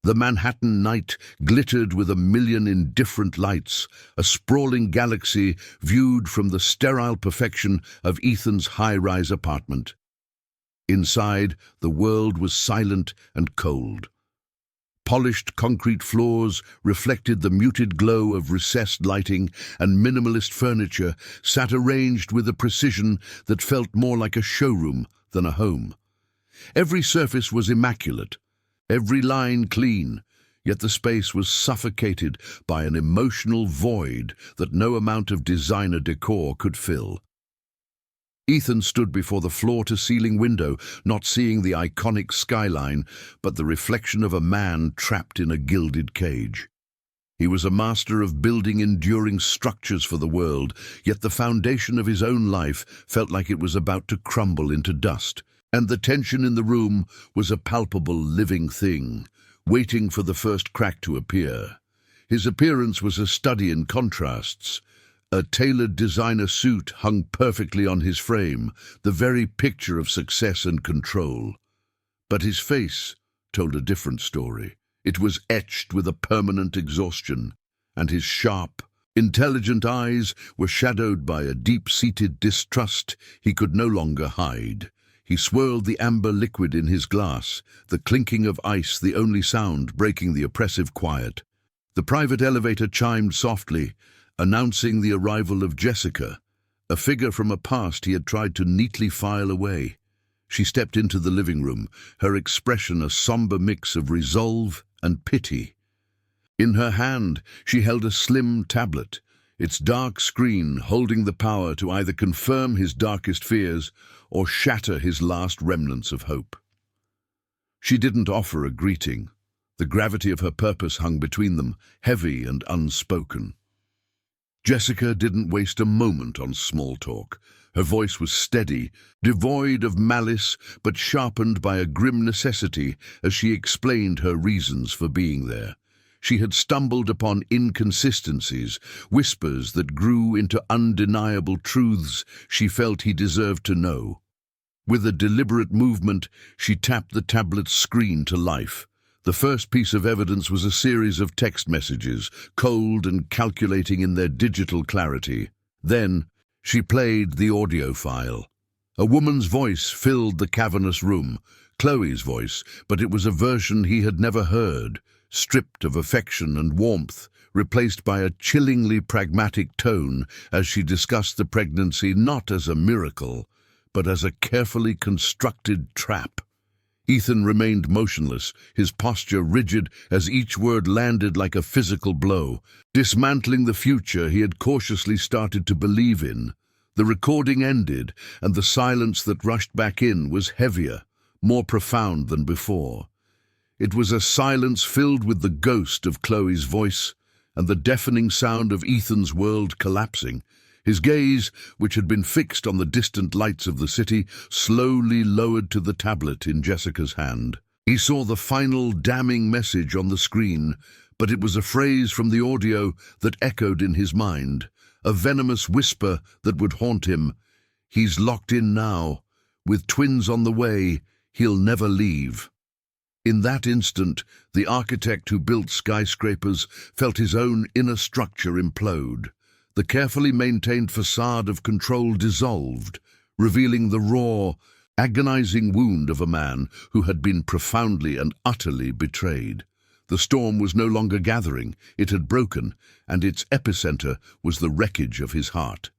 The Manhattan night glittered with a million indifferent lights, a sprawling galaxy viewed from the sterile perfection of Ethan's high-rise apartment. Inside, the world was silent and cold. Polished concrete floors reflected the muted glow of recessed lighting, and minimalist furniture sat arranged with a precision that felt more like a showroom than a home. Every surface was immaculate, every line clean, yet the space was suffocated by an emotional void that no amount of designer decor could fill. Ethan stood before the floor-to-ceiling window, not seeing the iconic skyline, but the reflection of a man trapped in a gilded cage. He was a master of building enduring structures for the world, yet the foundation of his own life felt like it was about to crumble into dust, and the tension in the room was a palpable living thing, waiting for the first crack to appear. His appearance was a study in contrasts. A tailored designer suit hung perfectly on his frame, the very picture of success and control. But his face told a different story. It was etched with a permanent exhaustion, and his sharp, intelligent eyes were shadowed by a deep-seated distrust he could no longer hide. He swirled the amber liquid in his glass, the clinking of ice the only sound breaking the oppressive quiet. The private elevator chimed softly, announcing the arrival of Jessica, a figure from a past he had tried to neatly file away. She stepped into the living room, her expression a somber mix of resolve and pity. In her hand, she held a slim tablet, its dark screen holding the power to either confirm his darkest fears or shatter his last remnants of hope. She didn't offer a greeting. The gravity of her purpose hung between them, heavy and unspoken. Jessica didn't waste a moment on small talk. Her voice was steady, devoid of malice, but sharpened by a grim necessity as she explained her reasons for being there. She had stumbled upon inconsistencies, whispers that grew into undeniable truths she felt he deserved to know. With a deliberate movement, she tapped the tablet's screen to life. The first piece of evidence was a series of text messages, cold and calculating in their digital clarity. Then, she played the audio file. A woman's voice filled the cavernous room, Chloe's voice, but it was a version he had never heard, stripped of affection and warmth, replaced by a chillingly pragmatic tone as she discussed the pregnancy not as a miracle, but as a carefully constructed trap. Ethan remained motionless, his posture rigid as each word landed like a physical blow, dismantling the future he had cautiously started to believe in. The recording ended, and the silence that rushed back in was heavier, more profound than before. It was a silence filled with the ghost of Chloe's voice and the deafening sound of Ethan's world collapsing. His gaze, which had been fixed on the distant lights of the city, slowly lowered to the tablet in Jessica's hand. He saw the final damning message on the screen, but it was a phrase from the audio that echoed in his mind, a venomous whisper that would haunt him. "He's locked in now. With twins on the way, he'll never leave." In that instant, the architect who built skyscrapers felt his own inner structure implode. The carefully maintained facade of control dissolved, revealing the raw, agonizing wound of a man who had been profoundly and utterly betrayed. The storm was no longer gathering, it had broken, and its epicenter was the wreckage of his heart.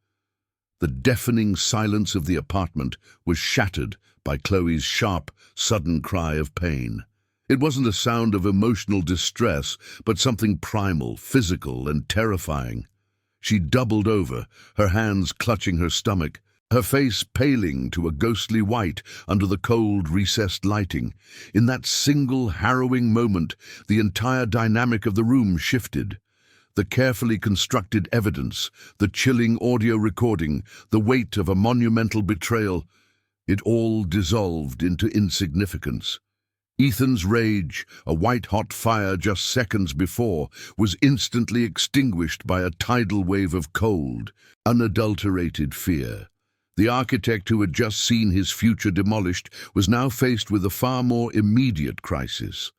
The deafening silence of the apartment was shattered by Chloe's sharp, sudden cry of pain. It wasn't a sound of emotional distress, but something primal, physical, and terrifying. She doubled over, her hands clutching her stomach, her face paling to a ghostly white under the cold, recessed lighting. In that single, harrowing moment, the entire dynamic of the room shifted. The carefully constructed evidence, the chilling audio recording, the weight of a monumental betrayal, it all dissolved into insignificance. Ethan's rage, a white-hot fire just seconds before, was instantly extinguished by a tidal wave of cold, unadulterated fear. The architect who had just seen his future demolished was now faced with a far more immediate crisis.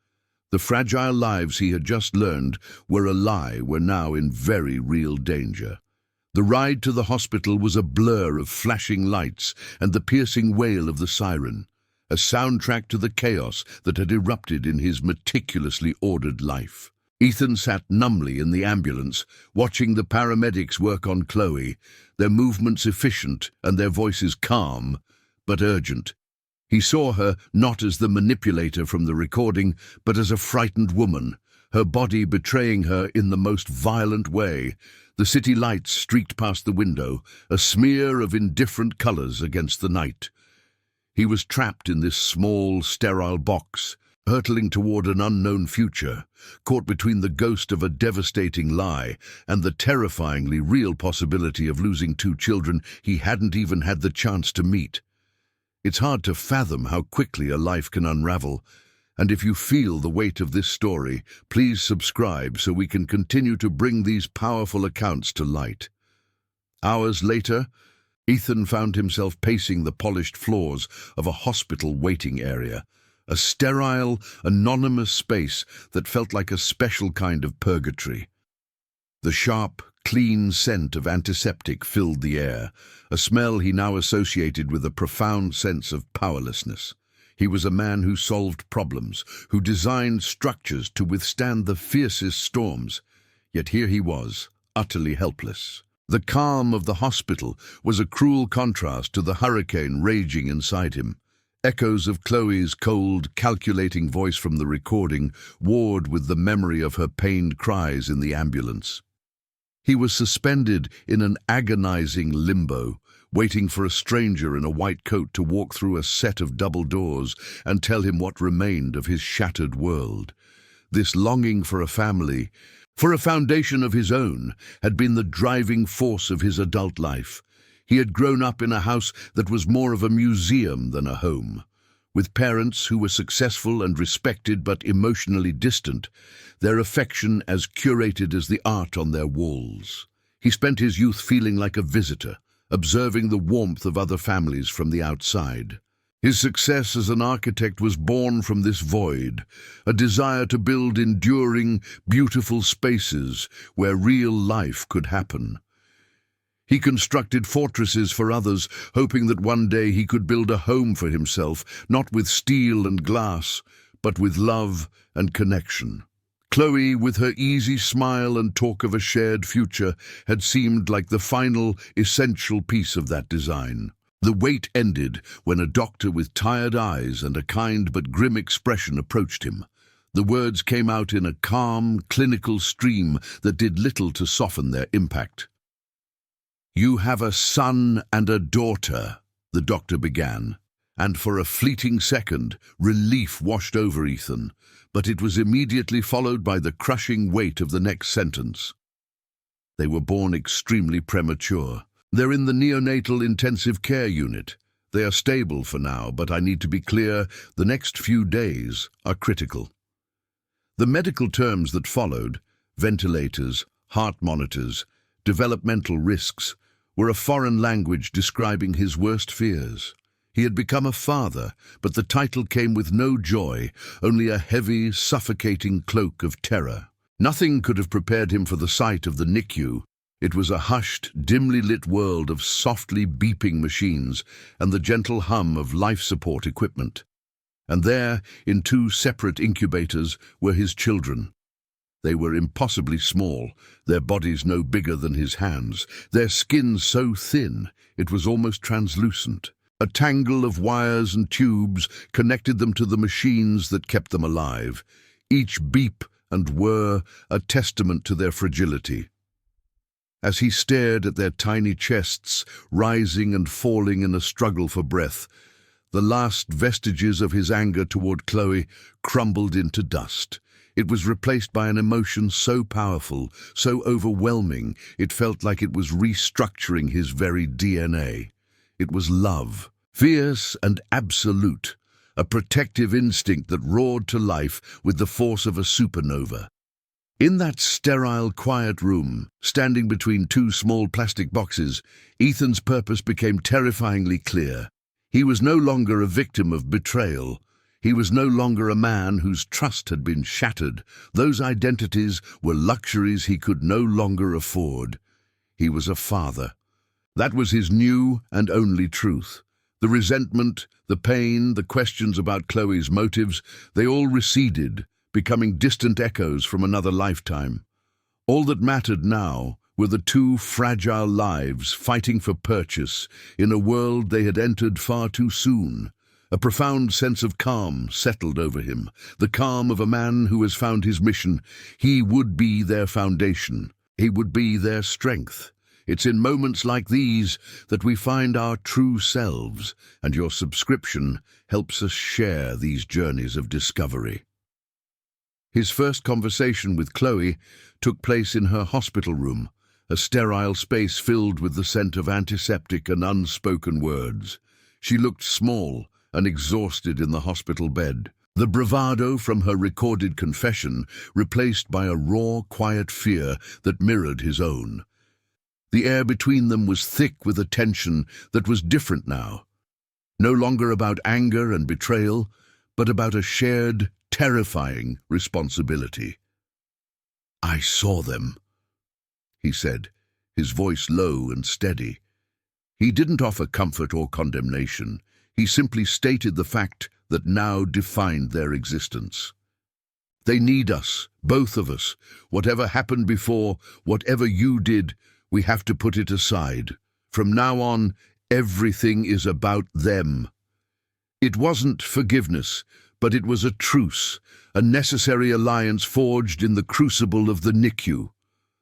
The fragile lives he had just learned were a lie, were now in very real danger. The ride to the hospital was a blur of flashing lights and the piercing wail of the siren, a soundtrack to the chaos that had erupted in his meticulously ordered life. Ethan sat numbly in the ambulance, watching the paramedics work on Chloe, their movements efficient and their voices calm, but urgent. He saw her not as the manipulator from the recording, but as a frightened woman, her body betraying her in the most violent way. The city lights streaked past the window, a smear of indifferent colors against the night. He was trapped in this small, sterile box, hurtling toward an unknown future, caught between the ghost of a devastating lie and the terrifyingly real possibility of losing two children he hadn't even had the chance to meet. It's hard to fathom how quickly a life can unravel, and if you feel the weight of this story, please subscribe so we can continue to bring these powerful accounts to light. Hours later, Ethan found himself pacing the polished floors of a hospital waiting area, a sterile, anonymous space that felt like a special kind of purgatory. The sharp, clean scent of antiseptic filled the air, a smell he now associated with a profound sense of powerlessness. He was a man who solved problems, who designed structures to withstand the fiercest storms, yet here he was, utterly helpless. The calm of the hospital was a cruel contrast to the hurricane raging inside him. Echoes of Chloe's cold, calculating voice from the recording warred with the memory of her pained cries in the ambulance. He was suspended in an agonizing limbo, waiting for a stranger in a white coat to walk through a set of double doors and tell him what remained of his shattered world. This longing for a family, for a foundation of his own, had been the driving force of his adult life. He had grown up in a house that was more of a museum than a home, with parents who were successful and respected but emotionally distant, their affection as curated as the art on their walls. He spent his youth feeling like a visitor, observing the warmth of other families from the outside. His success as an architect was born from this void, a desire to build enduring, beautiful spaces where real life could happen. He constructed fortresses for others, hoping that one day he could build a home for himself, not with steel and glass, but with love and connection. Chloe, with her easy smile and talk of a shared future, had seemed like the final, essential piece of that design. The wait ended when a doctor with tired eyes and a kind but grim expression approached him. The words came out in a calm, clinical stream that did little to soften their impact. "You have a son and a daughter," the doctor began, and for a fleeting second, relief washed over Ethan, but it was immediately followed by the crushing weight of the next sentence. "They were born extremely premature. They're in the neonatal intensive care unit. They are stable for now, but I need to be clear, the next few days are critical." The medical terms that followed, ventilators, heart monitors, developmental risks, were a foreign language describing his worst fears. He had become a father, but the title came with no joy, only a heavy, suffocating cloak of terror. Nothing could have prepared him for the sight of the NICU. It was a hushed, dimly lit world of softly beeping machines and the gentle hum of life support equipment. And there, in two separate incubators, were his children. They were impossibly small, their bodies no bigger than his hands, their skin so thin it was almost translucent. A tangle of wires and tubes connected them to the machines that kept them alive, each beep and whir a testament to their fragility. As he stared at their tiny chests, rising and falling in a struggle for breath, the last vestiges of his anger toward Chloe crumbled into dust. It was replaced by an emotion so powerful, so overwhelming, it felt like it was restructuring his very DNA. It was love, fierce and absolute, a protective instinct that roared to life with the force of a supernova. In that sterile, quiet room, standing between two small plastic boxes, Ethan's purpose became terrifyingly clear. He was no longer a victim of betrayal. He was no longer a man whose trust had been shattered. Those identities were luxuries he could no longer afford. He was a father. That was his new and only truth. The resentment, the pain, the questions about Chloe's motives, they all receded, becoming distant echoes from another lifetime. All that mattered now were the two fragile lives fighting for purchase in a world they had entered far too soon. A profound sense of calm settled over him, the calm of a man who has found his mission. He would be their foundation. He would be their strength. It's in moments like these that we find our true selves, and your subscription helps us share these journeys of discovery. His first conversation with Chloe took place in her hospital room, a sterile space filled with the scent of antiseptic and unspoken words. She looked small and exhausted in the hospital bed, the bravado from her recorded confession replaced by a raw, quiet fear that mirrored his own. The air between them was thick with a tension that was different now, no longer about anger and betrayal, but about a shared, terrifying responsibility. "I saw them," he said, his voice low and steady. He didn't offer comfort or condemnation. He simply stated the fact that now defined their existence. "They need us, both of us. Whatever happened before, whatever you did, we have to put it aside. From now on, everything is about them." It wasn't forgiveness, but it was a truce, a necessary alliance forged in the crucible of the NICU.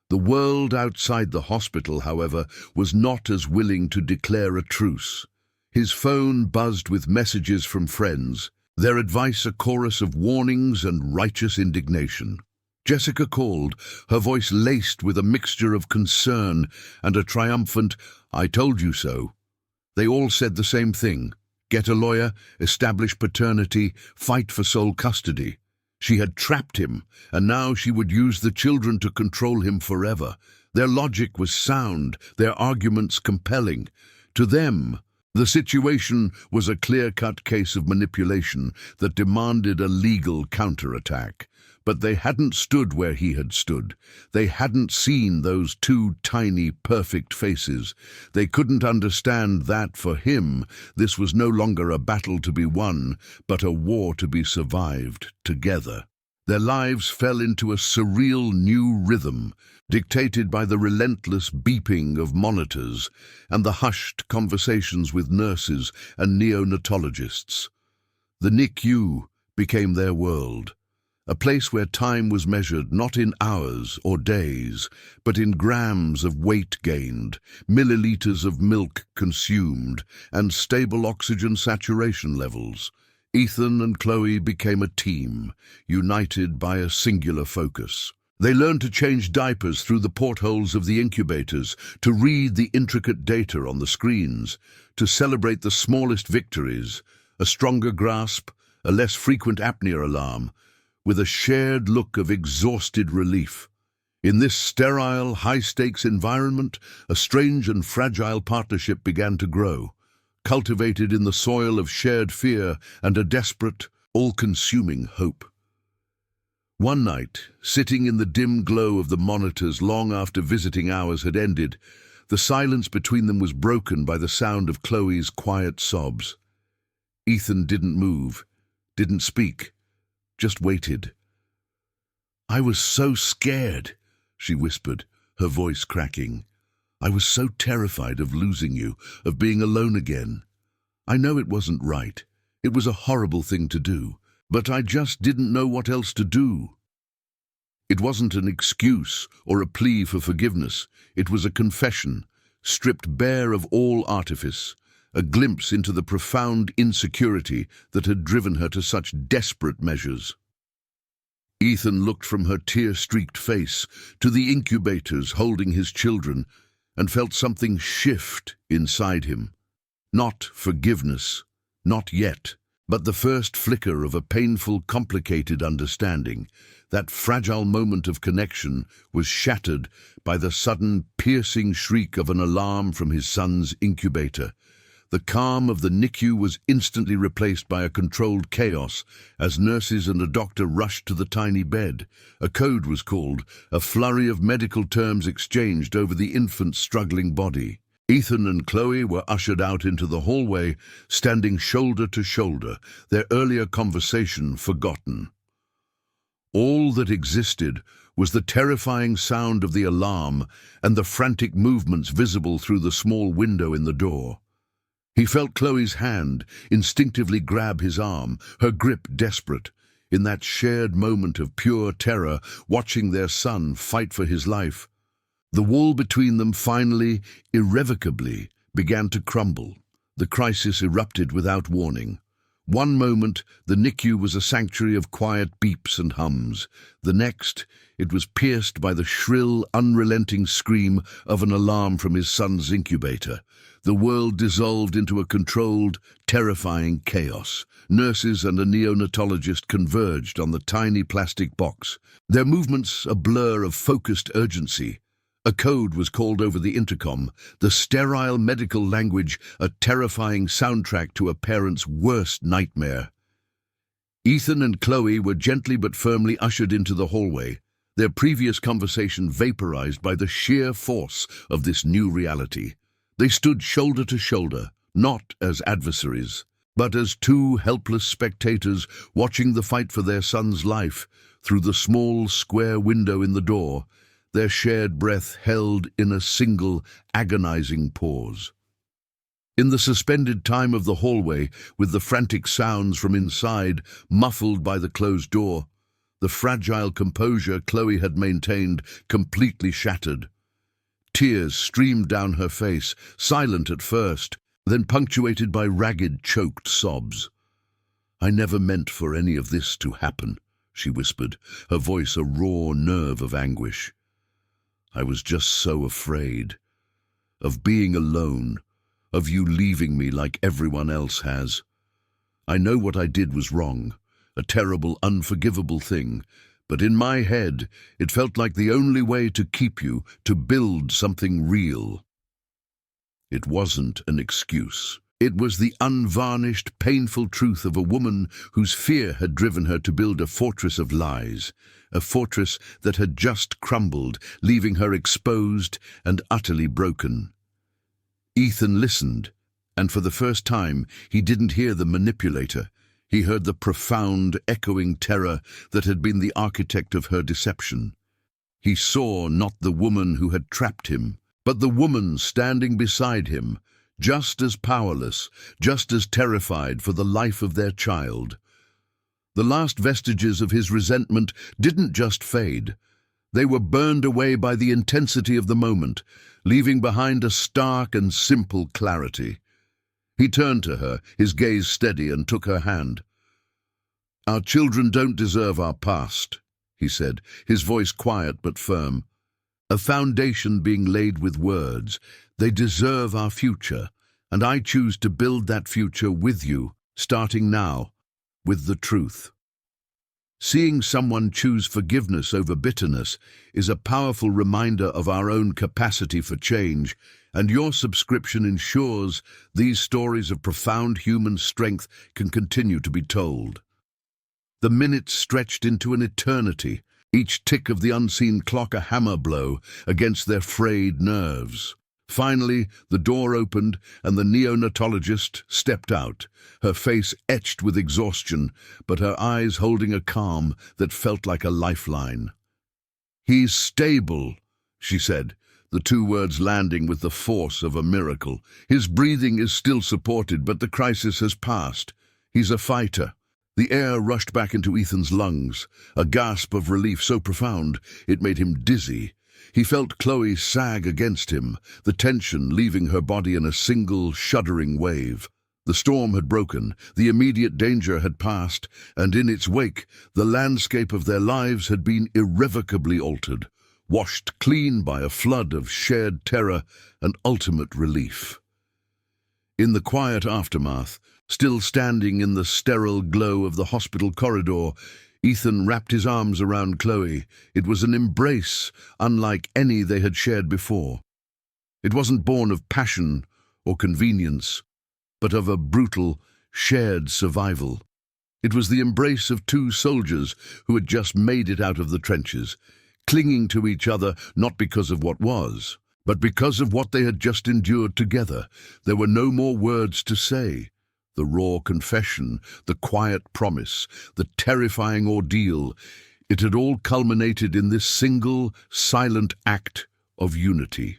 The world outside the hospital, however, was not as willing to declare a truce. His phone buzzed with messages from friends, their advice a chorus of warnings and righteous indignation. Jessica called, her voice laced with a mixture of concern and a triumphant, "I told you so." They all said the same thing: get a lawyer, establish paternity, fight for sole custody. She had trapped him, and now she would use the children to control him forever. Their logic was sound, their arguments compelling. To them, the situation was a clear-cut case of manipulation that demanded a legal counterattack. But they hadn't stood where he had stood. They hadn't seen those two tiny, perfect faces. They couldn't understand that, for him, this was no longer a battle to be won, but a war to be survived together. Their lives fell into a surreal new rhythm, dictated by the relentless beeping of monitors and the hushed conversations with nurses and neonatologists. The NICU became their world. A place where time was measured not in hours or days, but in grams of weight gained, milliliters of milk consumed, and stable oxygen saturation levels. Ethan and Chloe became a team, united by a singular focus. They learned to change diapers through the portholes of the incubators, to read the intricate data on the screens, to celebrate the smallest victories, a stronger grasp, a less frequent apnea alarm, with a shared look of exhausted relief. In this sterile, high-stakes environment, a strange and fragile partnership began to grow, cultivated in the soil of shared fear and a desperate, all-consuming hope. One night, sitting in the dim glow of the monitors long after visiting hours had ended, the silence between them was broken by the sound of Chloe's quiet sobs. Ethan didn't move, didn't speak, just waited. "I was so scared," she whispered, her voice cracking. "I was so terrified of losing you, of being alone again. I know it wasn't right. It was a horrible thing to do, but I just didn't know what else to do." It wasn't an excuse or a plea for forgiveness. It was a confession, stripped bare of all artifice, a glimpse into the profound insecurity that had driven her to such desperate measures. Ethan looked from her tear-streaked face to the incubators holding his children and felt something shift inside him. Not forgiveness, not yet, but the first flicker of a painful, complicated understanding. That fragile moment of connection was shattered by the sudden, piercing shriek of an alarm from his son's incubator. The calm of the NICU was instantly replaced by a controlled chaos as nurses and a doctor rushed to the tiny bed. A code was called, a flurry of medical terms exchanged over the infant's struggling body. Ethan and Chloe were ushered out into the hallway, standing shoulder to shoulder, their earlier conversation forgotten. All that existed was the terrifying sound of the alarm and the frantic movements visible through the small window in the door. He felt Chloe's hand instinctively grab his arm, her grip desperate, in that shared moment of pure terror, watching their son fight for his life. The wall between them finally, irrevocably, began to crumble. The crisis erupted without warning. One moment, the NICU was a sanctuary of quiet beeps and hums. The next, it was pierced by the shrill, unrelenting scream of an alarm from his son's incubator. The world dissolved into a controlled, terrifying chaos. Nurses and a neonatologist converged on the tiny plastic box, their movements a blur of focused urgency. A code was called over the intercom, the sterile medical language a terrifying soundtrack to a parent's worst nightmare. Ethan and Chloe were gently but firmly ushered into the hallway, their previous conversation vaporized by the sheer force of this new reality. They stood shoulder to shoulder, not as adversaries, but as two helpless spectators watching the fight for their son's life through the small square window in the door, their shared breath held in a single, agonizing pause. In the suspended time of the hallway, with the frantic sounds from inside muffled by the closed door, the fragile composure Chloe had maintained completely shattered. Tears streamed down her face, silent at first, then punctuated by ragged, choked sobs. "I never meant for any of this to happen," she whispered, her voice a raw nerve of anguish. "I was just so afraid. Of being alone, of you leaving me like everyone else has. I know what I did was wrong, a terrible, unforgivable thing, but in my head, it felt like the only way to keep you, to build something real." It wasn't an excuse. It was the unvarnished, painful truth of a woman whose fear had driven her to build a fortress of lies, a fortress that had just crumbled, leaving her exposed and utterly broken. Ethan listened, and for the first time, he didn't hear the manipulator. He heard the profound, echoing terror that had been the architect of her deception. He saw not the woman who had trapped him, but the woman standing beside him, just as powerless, just as terrified for the life of their child. The last vestiges of his resentment didn't just fade. They were burned away by the intensity of the moment, leaving behind a stark and simple clarity. He turned to her, his gaze steady, and took her hand. "Our children don't deserve our past," he said, his voice quiet but firm. "A foundation being laid with words. They deserve our future, and I choose to build that future with you, starting now, with the truth." Seeing someone choose forgiveness over bitterness is a powerful reminder of our own capacity for change, and your subscription ensures these stories of profound human strength can continue to be told. The minutes stretched into an eternity, each tick of the unseen clock a hammer blow against their frayed nerves. Finally, the door opened and the neonatologist stepped out, her face etched with exhaustion, but her eyes holding a calm that felt like a lifeline. "He's stable," she said, the two words landing with the force of a miracle. "His breathing is still supported, but the crisis has passed. He's a fighter." The air rushed back into Ethan's lungs, a gasp of relief so profound it made him dizzy. He felt Chloe sag against him, the tension leaving her body in a single, shuddering wave. The storm had broken, the immediate danger had passed, and in its wake, the landscape of their lives had been irrevocably altered, washed clean by a flood of shared terror and ultimate relief. In the quiet aftermath, still standing in the sterile glow of the hospital corridor, Ethan wrapped his arms around Chloe. It was an embrace unlike any they had shared before. It wasn't born of passion or convenience. but of a brutal, shared survival. It was the embrace of two soldiers who had just made it out of the trenches, clinging to each other not because of what was, but because of what they had just endured together. There were no more words to say. The raw confession, the quiet promise, the terrifying ordeal, it had all culminated in this single, silent act of unity.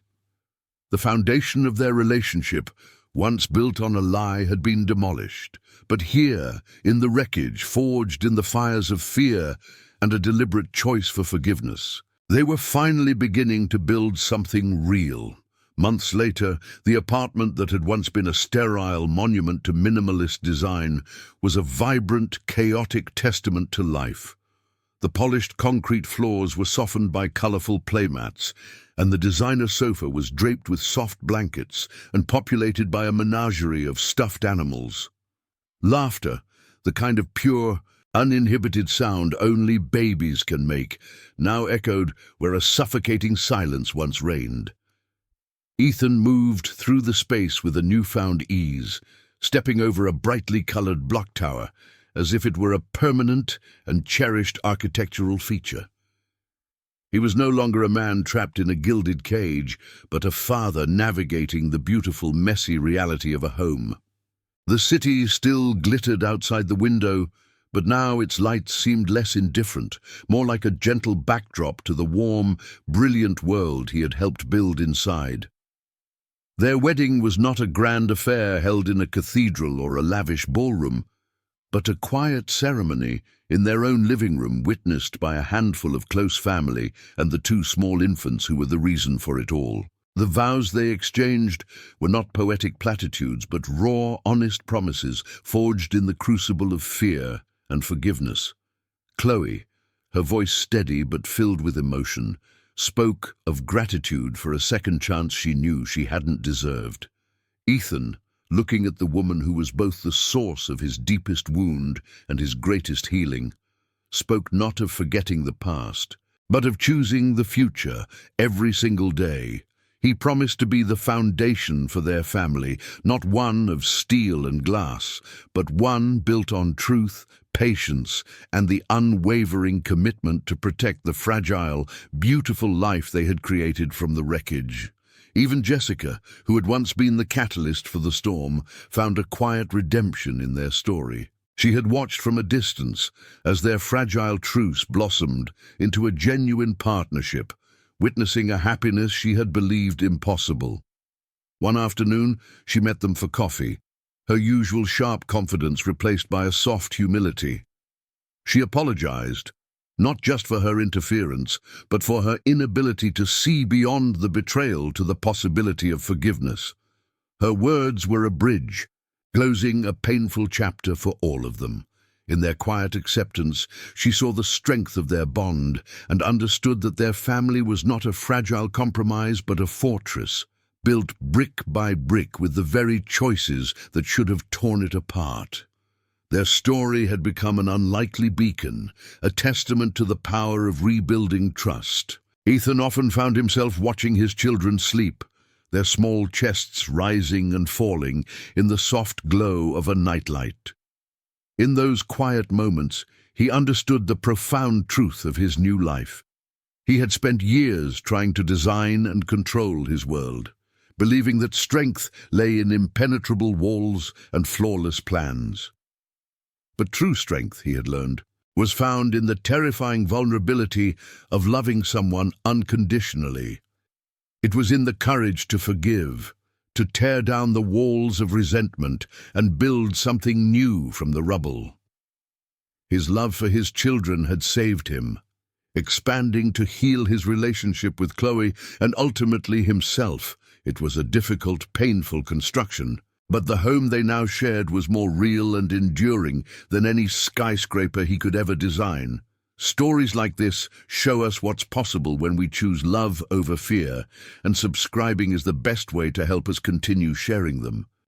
The foundation of their relationship, once built on a lie, had been demolished. But here, in the wreckage, forged in the fires of fear and a deliberate choice for forgiveness, they were finally beginning to build something real. Months later, the apartment that had once been a sterile monument to minimalist design was a vibrant, chaotic testament to life. The polished concrete floors were softened by colorful playmats, and the designer sofa was draped with soft blankets and populated by a menagerie of stuffed animals. Laughter, the kind of pure, uninhibited sound only babies can make, now echoed where a suffocating silence once reigned. Ethan moved through the space with a newfound ease, stepping over a brightly colored block tower, as if it were a permanent and cherished architectural feature. He was no longer a man trapped in a gilded cage, but a father navigating the beautiful, messy reality of a home. The city still glittered outside the window, but now its lights seemed less indifferent, more like a gentle backdrop to the warm, brilliant world he had helped build inside. Their wedding was not a grand affair held in a cathedral or a lavish ballroom, but a quiet ceremony in their own living room, witnessed by a handful of close family and the two small infants who were the reason for it all. The vows they exchanged were not poetic platitudes, but raw, honest promises forged in the crucible of fear and forgiveness. Chloe, her voice steady but filled with emotion, spoke of gratitude for a second chance she knew she hadn't deserved. Ethan, looking at the woman who was both the source of his deepest wound and his greatest healing, spoke not of forgetting the past, but of choosing the future every single day. He promised to be the foundation for their family, not one of steel and glass, but one built on truth, patience, and the unwavering commitment to protect the fragile, beautiful life they had created from the wreckage. Even Jessica, who had once been the catalyst for the storm, found a quiet redemption in their story. She had watched from a distance as their fragile truce blossomed into a genuine partnership, witnessing a happiness she had believed impossible. One afternoon, she met them for coffee, her usual sharp confidence replaced by a soft humility. She apologized, not just for her interference, but for her inability to see beyond the betrayal to the possibility of forgiveness. Her words were a bridge, closing a painful chapter for all of them. In their quiet acceptance, she saw the strength of their bond and understood that their family was not a fragile compromise but a fortress, built brick by brick with the very choices that should have torn it apart. Their story had become an unlikely beacon, a testament to the power of rebuilding trust. Ethan often found himself watching his children sleep, their small chests rising and falling in the soft glow of a nightlight. In those quiet moments, he understood the profound truth of his new life. He had spent years trying to design and control his world, believing that strength lay in impenetrable walls and flawless plans. But true strength, he had learned, was found in the terrifying vulnerability of loving someone unconditionally. It was in the courage to forgive, to tear down the walls of resentment and build something new from the rubble. His love for his children had saved him, expanding to heal his relationship with Chloe and ultimately himself. It was a difficult, painful construction, but the home they now shared was more real and enduring than any skyscraper he could ever design. Stories like this show us what's possible when we choose love over fear, and subscribing is the best way to help us continue sharing them.